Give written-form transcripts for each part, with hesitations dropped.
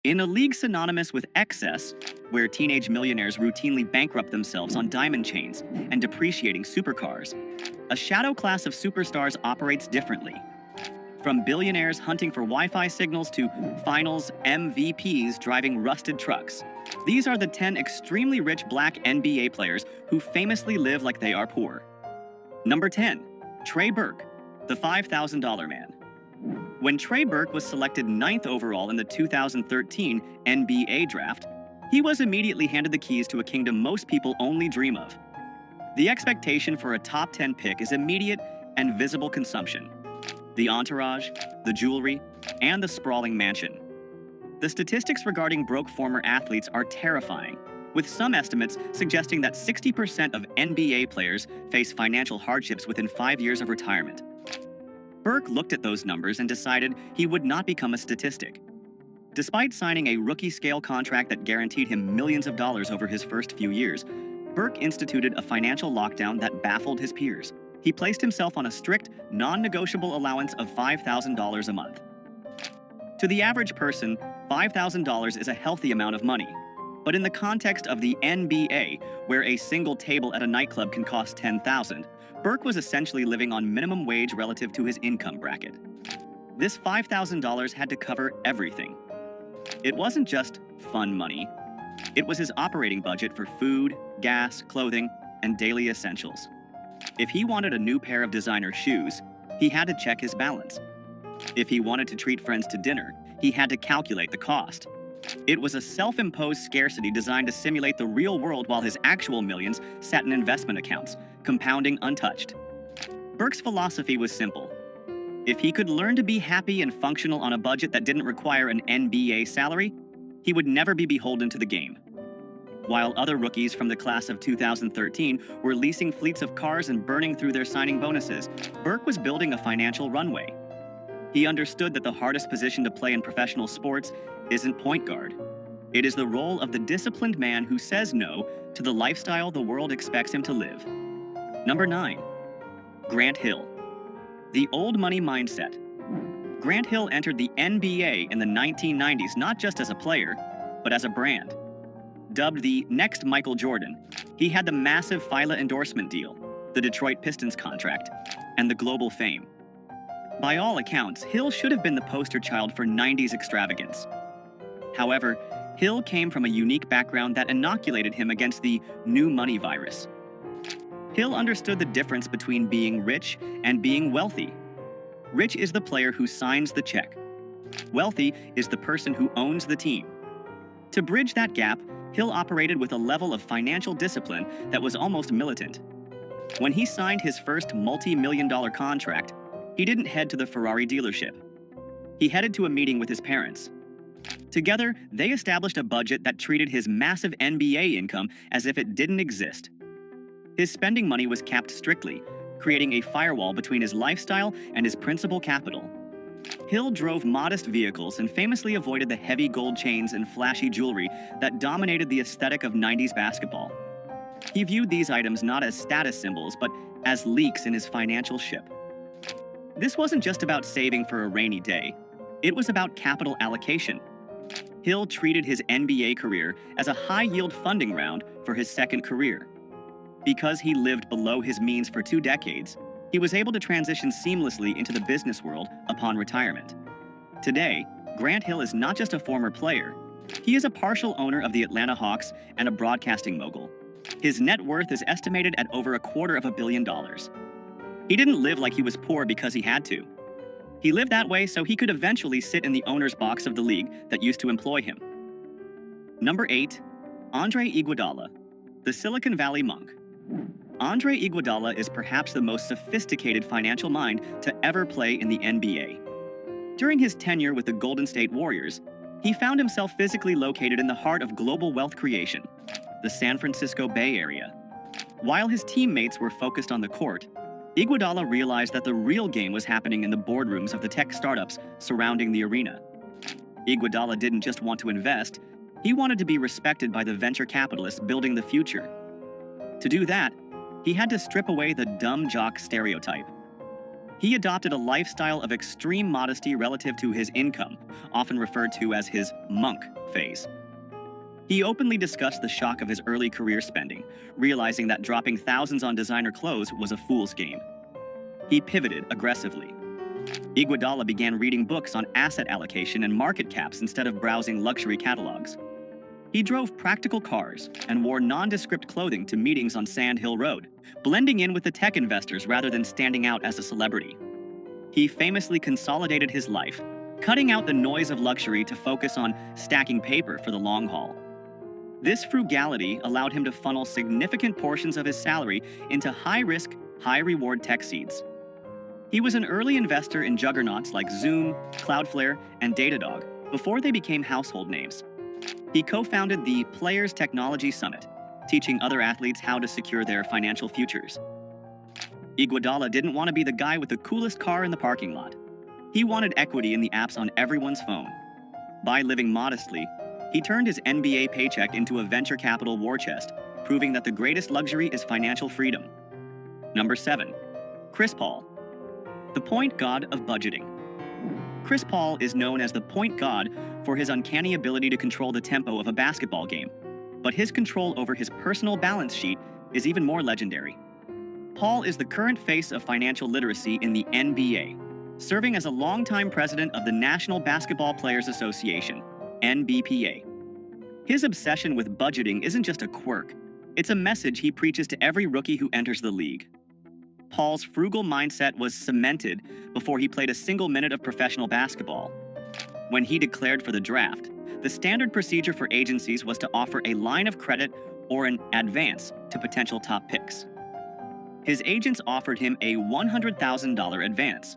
In a league synonymous with excess, where teenage millionaires routinely bankrupt themselves on diamond chains and depreciating supercars, a shadow class of superstars operates differently. From billionaires hunting for Wi-Fi signals to finals MVPs driving rusted trucks, these are the 10 extremely rich black NBA players who famously live like they are poor. Number 10. Trey Burke, the $5,000 man. When Trey Burke was selected 9th overall in the 2013 NBA draft, he was immediately handed the keys to a kingdom most people only dream of. The expectation for a top 10 pick is immediate and visible consumption. The entourage, the jewelry, and the sprawling mansion. The statistics regarding broke former athletes are terrifying, with some estimates suggesting that 60% of NBA players face financial hardships within 5 years of retirement. Burke looked at those numbers and decided he would not become a statistic. Despite signing a rookie-scale contract that guaranteed him millions of dollars over his first few years, Burke instituted a financial lockdown that baffled his peers. He placed himself on a strict, non-negotiable allowance of $5,000 a month. To the average person, $5,000 is a healthy amount of money. But in the context of the NBA, where a single table at a nightclub can cost $10,000, Burke was essentially living on minimum wage relative to his income bracket. This $5,000 had to cover everything. It wasn't just fun money. It was his operating budget for food, gas, clothing, and daily essentials. If he wanted a new pair of designer shoes, he had to check his balance. If he wanted to treat friends to dinner, he had to calculate the cost. It was a self-imposed scarcity designed to simulate the real world while his actual millions sat in investment accounts, compounding untouched. Burke's philosophy was simple. If he could learn to be happy and functional on a budget that didn't require an NBA salary, he would never be beholden to the game. While other rookies from the class of 2013 were leasing fleets of cars and burning through their signing bonuses, Burke was building a financial runway. He understood that the hardest position to play in professional sports isn't point guard. It is the role of the disciplined man who says no to the lifestyle the world expects him to live. Number 9. Grant Hill. The old money mindset. Grant Hill entered the NBA in the 1990s not just as a player, but as a brand. Dubbed the next Michael Jordan, he had the massive FILA endorsement deal, the Detroit Pistons contract, and the global fame. By all accounts, Hill should have been the poster child for 90s extravagance. However, Hill came from a unique background that inoculated him against the new money virus. Hill understood the difference between being rich and being wealthy. Rich is the player who signs the check. Wealthy is the person who owns the team. To bridge that gap, Hill operated with a level of financial discipline that was almost militant. When he signed his first multi-million-dollar contract, he didn't head to the Ferrari dealership. He headed to a meeting with his parents. Together, they established a budget that treated his massive NBA income as if it didn't exist. His spending money was capped strictly, creating a firewall between his lifestyle and his principal capital. Hill drove modest vehicles and famously avoided the heavy gold chains and flashy jewelry that dominated the aesthetic of 90s basketball. He viewed these items not as status symbols, but as leaks in his financial ship. This wasn't just about saving for a rainy day. It was about capital allocation. Hill treated his NBA career as a high-yield funding round for his second career. Because he lived below his means for 2 decades, he was able to transition seamlessly into the business world upon retirement. Today, Grant Hill is not just a former player. He is a partial owner of the Atlanta Hawks and a broadcasting mogul. His net worth is estimated at over $250 million. He didn't live like he was poor because he had to. He lived that way so he could eventually sit in the owner's box of the league that used to employ him. Number 8. Andre Iguodala, the Silicon Valley monk. Andre Iguodala is perhaps the most sophisticated financial mind to ever play in the NBA. During his tenure with the Golden State Warriors, he found himself physically located in the heart of global wealth creation, the San Francisco Bay Area. While his teammates were focused on the court, Iguodala realized that the real game was happening in the boardrooms of the tech startups surrounding the arena. Iguodala didn't just want to invest, he wanted to be respected by the venture capitalists building the future. To do that, he had to strip away the dumb jock stereotype. He adopted a lifestyle of extreme modesty relative to his income, often referred to as his monk phase. He openly discussed the shock of his early career spending, realizing that dropping thousands on designer clothes was a fool's game. He pivoted aggressively. Iguodala began reading books on asset allocation and market caps instead of browsing luxury catalogs. He drove practical cars and wore nondescript clothing to meetings on Sand Hill Road, blending in with the tech investors rather than standing out as a celebrity. He famously consolidated his life, cutting out the noise of luxury to focus on stacking paper for the long haul. This frugality allowed him to funnel significant portions of his salary into high-risk, high-reward tech seeds. He was an early investor in juggernauts like Zoom, Cloudflare, and Datadog before they became household names. He co-founded the Players Technology Summit, teaching other athletes how to secure their financial futures. Iguodala didn't want to be the guy with the coolest car in the parking lot. He wanted equity in the apps on everyone's phone. By living modestly, he turned his NBA paycheck into a venture capital war chest, proving that the greatest luxury is financial freedom. Number 7. Chris Paul, the point god of budgeting. Chris Paul is known as the point god for his uncanny ability to control the tempo of a basketball game, but his control over his personal balance sheet is even more legendary. Paul is the current face of financial literacy in the NBA, serving as a longtime president of the National Basketball Players Association, NBPA. His obsession with budgeting isn't just a quirk, it's a message he preaches to every rookie who enters the league. Paul's frugal mindset was cemented before he played a single minute of professional basketball. When he declared for the draft, the standard procedure for agencies was to offer a line of credit or an advance to potential top picks. His agents offered him a $100,000 advance,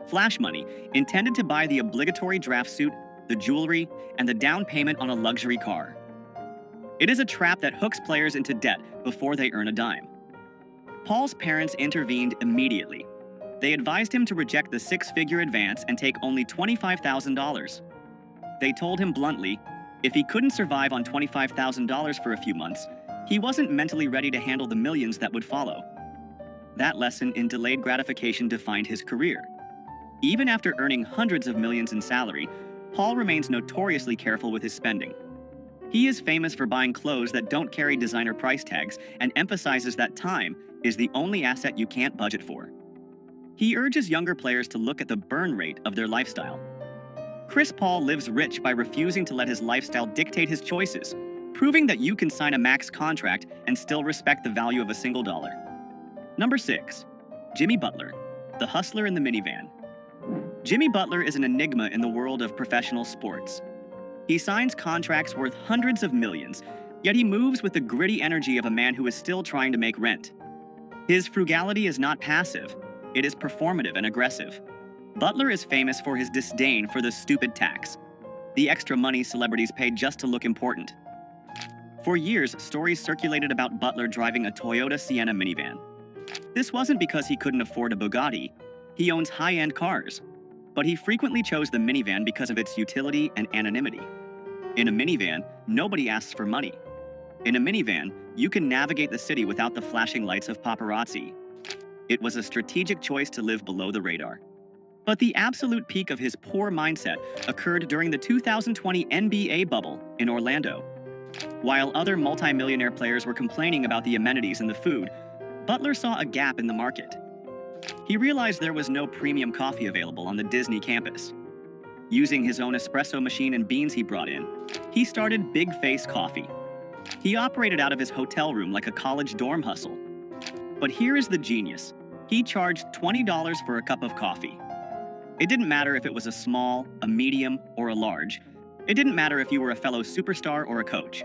flash money intended to buy the obligatory draft suit, the jewelry, and the down payment on a luxury car. It is a trap that hooks players into debt before they earn a dime. Paul's parents intervened immediately. They advised him to reject the six-figure advance and take only $25,000. They told him bluntly, if he couldn't survive on $25,000 for a few months, he wasn't mentally ready to handle the millions that would follow. That lesson in delayed gratification defined his career. Even after earning hundreds of millions in salary, Paul remains notoriously careful with his spending. He is famous for buying clothes that don't carry designer price tags and emphasizes that time is the only asset you can't budget for. He urges younger players to look at the burn rate of their lifestyle. Chris Paul lives rich by refusing to let his lifestyle dictate his choices, proving that you can sign a max contract and still respect the value of a single dollar. Number 6. Jimmy Butler, the hustler in the minivan. Jimmy Butler is an enigma in the world of professional sports. He signs contracts worth hundreds of millions, yet he moves with the gritty energy of a man who is still trying to make rent. His frugality is not passive, it is performative and aggressive. Butler is famous for his disdain for the stupid tax, the extra money celebrities pay just to look important. For years, stories circulated about Butler driving a Toyota Sienna minivan. This wasn't because he couldn't afford a Bugatti. He owns high-end cars. But he frequently chose the minivan because of its utility and anonymity. In a minivan, nobody asks for money. In a minivan, you can navigate the city without the flashing lights of paparazzi. It was a strategic choice to live below the radar. But the absolute peak of his poor mindset occurred during the 2020 NBA bubble in Orlando. While other multimillionaire players were complaining about the amenities and the food, Butler saw a gap in the market. He realized there was no premium coffee available on the Disney campus. Using his own espresso machine and beans he brought in, he started Big Face Coffee. He operated out of his hotel room like a college dorm hustle. But here is the genius. He charged $20 for a cup of coffee. It didn't matter if it was a small, a medium, or a large. It didn't matter if you were a fellow superstar or a coach.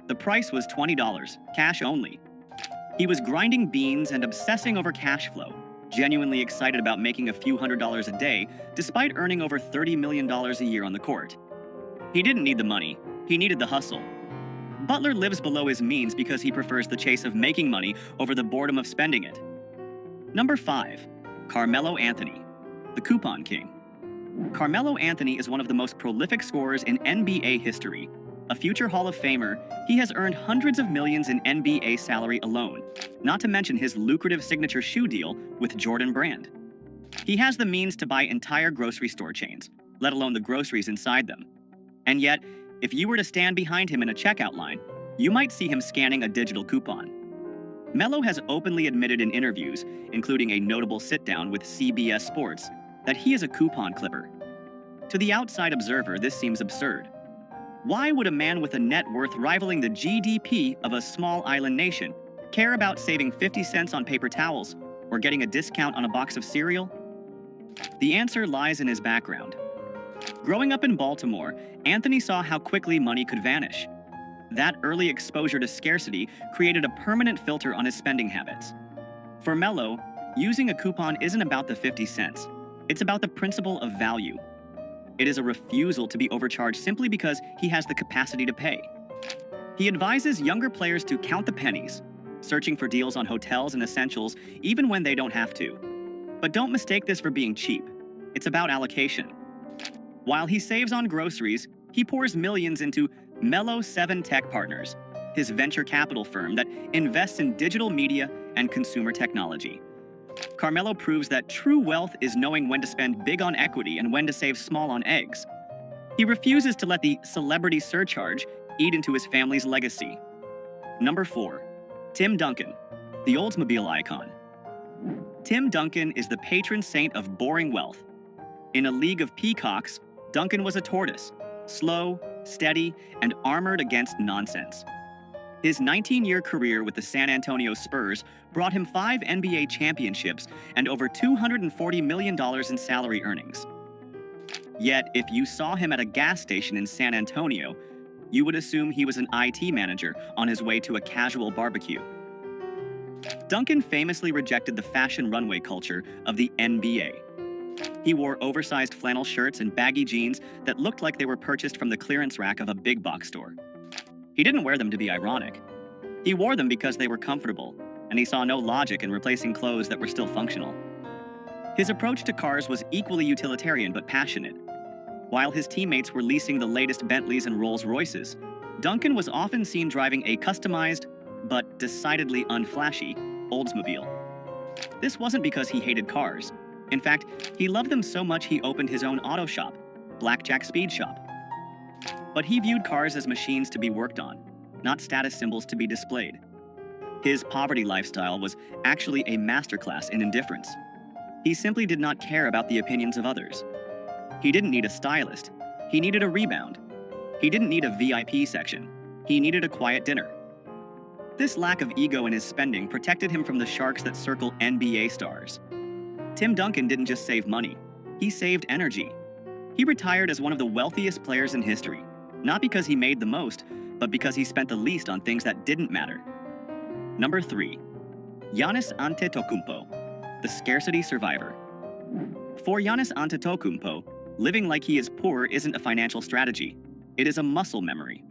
The price was $20, cash only. He was grinding beans and obsessing over cash flow, genuinely excited about making a few $100s a day, despite earning over $30 million a year on the court. He didn't need the money, he needed the hustle. Butler lives below his means because he prefers the chase of making money over the boredom of spending it. Number 5. Carmelo Anthony, the Coupon King. Carmelo Anthony is one of the most prolific scorers in NBA history. A future Hall of Famer, he has earned hundreds of millions in NBA salary alone, not to mention his lucrative signature shoe deal with Jordan Brand. He has the means to buy entire grocery store chains, let alone the groceries inside them. And yet, if you were to stand behind him in a checkout line, you might see him scanning a digital coupon. Mello has openly admitted in interviews, including a notable sit-down with CBS Sports, that he is a coupon clipper. To the outside observer, this seems absurd. Why would a man with a net worth rivaling the GDP of a small island nation care about saving 50 cents on paper towels or getting a discount on a box of cereal? The answer lies in his background. Growing up in Baltimore, Anthony saw how quickly money could vanish. That early exposure to scarcity created a permanent filter on his spending habits. For Mello, using a coupon isn't about the 50 cents. It's about the principle of value. It is a refusal to be overcharged simply because he has the capacity to pay. He advises younger players to count the pennies, searching for deals on hotels and essentials even when they don't have to. But don't mistake this for being cheap. It's about allocation. While he saves on groceries, he pours millions into Mello 7 Tech Partners, his venture capital firm that invests in digital media and consumer technology. Carmelo proves that true wealth is knowing when to spend big on equity and when to save small on eggs. He refuses to let the celebrity surcharge eat into his family's legacy. Number 4. Tim Duncan, the Oldsmobile icon. Tim Duncan is the patron saint of boring wealth. In a league of peacocks, Duncan was a tortoise, slow, steady, and armored against nonsense. His 19-year career with the San Antonio Spurs brought him 5 NBA championships and over $240 million in salary earnings. Yet, if you saw him at a gas station in San Antonio, you would assume he was an IT manager on his way to a casual barbecue. Duncan famously rejected the fashion runway culture of the NBA. He wore oversized flannel shirts and baggy jeans that looked like they were purchased from the clearance rack of a big box store. He didn't wear them to be ironic. He wore them because they were comfortable, and he saw no logic in replacing clothes that were still functional. His approach to cars was equally utilitarian but passionate. While his teammates were leasing the latest Bentleys and Rolls-Royces, Duncan was often seen driving a customized, but decidedly unflashy, Oldsmobile. This wasn't because he hated cars. In fact, he loved them so much he opened his own auto shop, Blackjack Speed Shop. But he viewed cars as machines to be worked on, not status symbols to be displayed. His poverty lifestyle was actually a masterclass in indifference. He simply did not care about the opinions of others. He didn't need a stylist. He needed a rebound. He didn't need a VIP section. He needed a quiet dinner. This lack of ego in his spending protected him from the sharks that circle NBA stars. Tim Duncan didn't just save money. He saved energy. He retired as one of the wealthiest players in history, not because he made the most, but because he spent the least on things that didn't matter. Number 3. Giannis Antetokounmpo, the scarcity survivor. For Giannis Antetokounmpo, living like he is poor isn't a financial strategy. It is a muscle memory.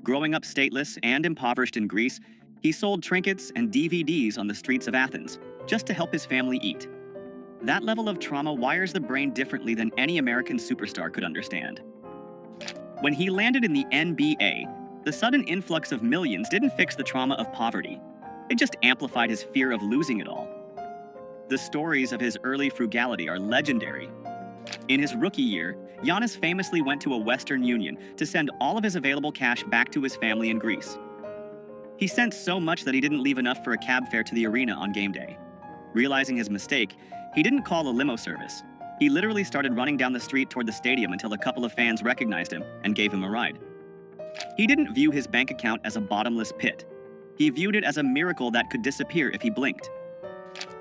Growing up stateless and impoverished in Greece, he sold trinkets and DVDs on the streets of Athens just to help his family eat. That level of trauma wires the brain differently than any American superstar could understand. When he landed in the NBA, the sudden influx of millions didn't fix the trauma of poverty. It just amplified his fear of losing it all. The stories of his early frugality are legendary. In his rookie year, Giannis famously went to a Western Union to send all of his available cash back to his family in Greece. He sent so much that he didn't leave enough for a cab fare to the arena on game day. Realizing his mistake, he didn't call a limo service. He literally started running down the street toward the stadium until a couple of fans recognized him and gave him a ride. He didn't view his bank account as a bottomless pit. He viewed it as a miracle that could disappear if he blinked.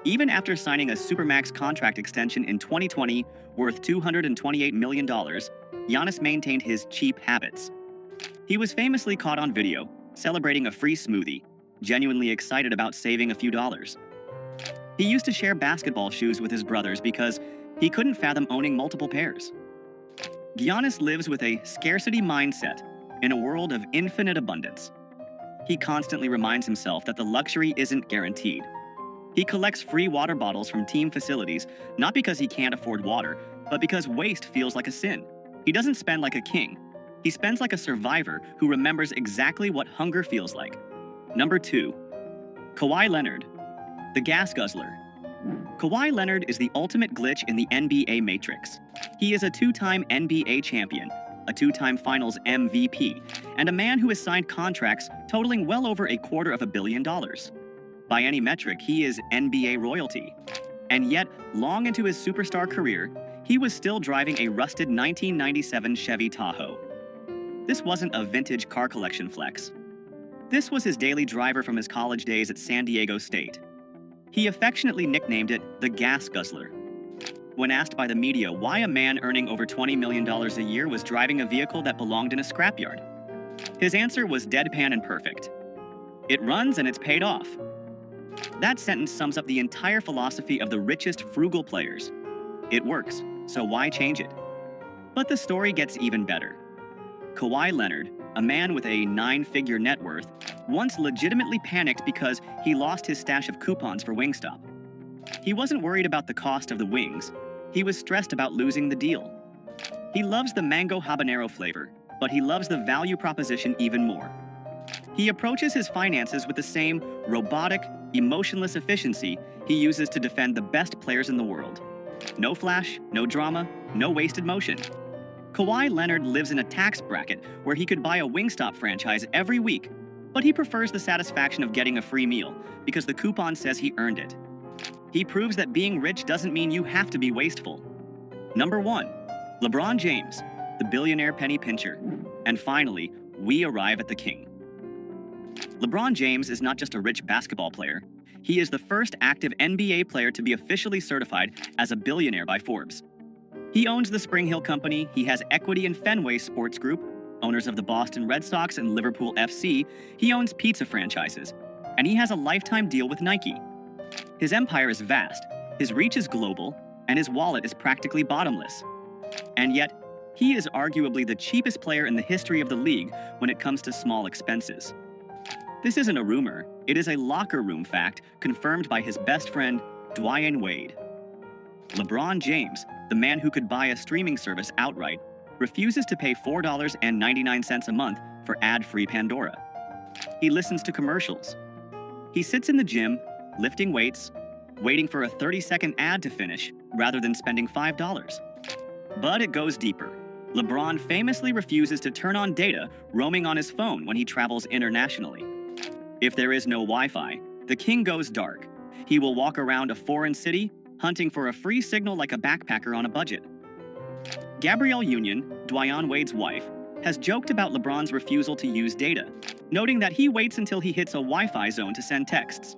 Even after signing a Supermax contract extension in 2020 worth $228 million, Giannis maintained his cheap habits. He was famously caught on video, celebrating a free smoothie, genuinely excited about saving a few dollars. He used to share basketball shoes with his brothers because he couldn't fathom owning multiple pairs. Giannis lives with a scarcity mindset in a world of infinite abundance. He constantly reminds himself that the luxury isn't guaranteed. He collects free water bottles from team facilities, not because he can't afford water, but because waste feels like a sin. He doesn't spend like a king. He spends like a survivor who remembers exactly what hunger feels like. Number 2. Kawhi Leonard, the gas guzzler. Kawhi Leonard is the ultimate glitch in the NBA matrix. He is a two-time NBA champion, a two-time Finals MVP, and a man who has signed contracts totaling well over $250 million. By any metric, he is NBA royalty. And yet, long into his superstar career, he was still driving a rusted 1997 Chevy Tahoe. This wasn't a vintage car collection flex. This was his daily driver from his college days at San Diego State. He affectionately nicknamed it the gas guzzler. When asked by the media why a man earning over $20 million a year was driving a vehicle that belonged in a scrapyard, his answer was deadpan and perfect. It runs and it's paid off. That sentence sums up the entire philosophy of the richest frugal players. It works, so why change it? But the story gets even better. Kawhi Leonard, a man with a 9-figure net worth, once legitimately panicked because he lost his stash of coupons for Wingstop. He wasn't worried about the cost of the wings. He was stressed about losing the deal. He loves the mango habanero flavor, but he loves the value proposition even more. He approaches his finances with the same robotic, emotionless efficiency he uses to defend the best players in the world. No flash, no drama, no wasted motion. Kawhi Leonard lives in a tax bracket where he could buy a Wingstop franchise every week, but he prefers the satisfaction of getting a free meal because the coupon says he earned it. He proves that being rich doesn't mean you have to be wasteful. Number 1, LeBron James, the billionaire penny pincher. And finally, we arrive at the king. LeBron James is not just a rich basketball player. He is the first active NBA player to be officially certified as a billionaire by Forbes. He owns the Spring Hill Company, he has equity in Fenway Sports Group, owners of the Boston Red Sox and Liverpool FC, he owns pizza franchises, and he has a lifetime deal with Nike. His empire is vast, his reach is global, and his wallet is practically bottomless. And yet, he is arguably the cheapest player in the history of the league when it comes to small expenses. This isn't a rumor, it is a locker room fact confirmed by his best friend, Dwyane Wade. LeBron James, the man who could buy a streaming service outright, refuses to pay $4.99 a month for ad-free Pandora. He listens to commercials. He sits in the gym, lifting weights, waiting for a 30-second ad to finish rather than spending $5. But it goes deeper. LeBron famously refuses to turn on data roaming on his phone when he travels internationally. If there is no Wi-Fi, the king goes dark. He will walk around a foreign city, hunting for a free signal like a backpacker on a budget. Gabrielle Union, Dwyane Wade's wife, has joked about LeBron's refusal to use data, noting that he waits until he hits a Wi-Fi zone to send texts.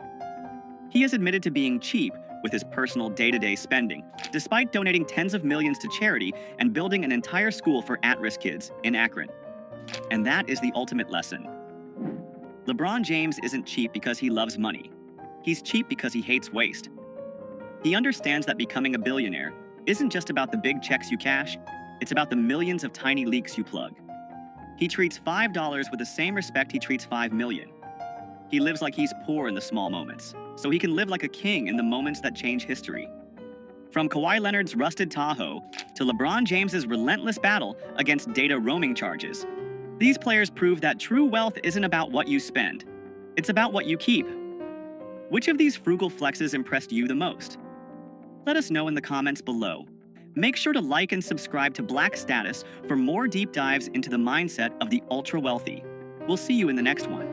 He has admitted to being cheap with his personal day-to-day spending, despite donating tens of millions to charity and building an entire school for at-risk kids in Akron. And that is the ultimate lesson. LeBron James isn't cheap because he loves money. He's cheap because he hates waste. He understands that becoming a billionaire isn't just about the big checks you cash, it's about the millions of tiny leaks you plug. He treats $5 with the same respect he treats $5 million. He lives like he's poor in the small moments, so he can live like a king in the moments that change history. From Kawhi Leonard's rusted Tahoe to LeBron James's relentless battle against data roaming charges, these players prove that true wealth isn't about what you spend, it's about what you keep. Which of these frugal flexes impressed you the most? Let us know in the comments below. Make sure to like and subscribe to Black Status for more deep dives into the mindset of the ultra-wealthy. We'll see you in the next one.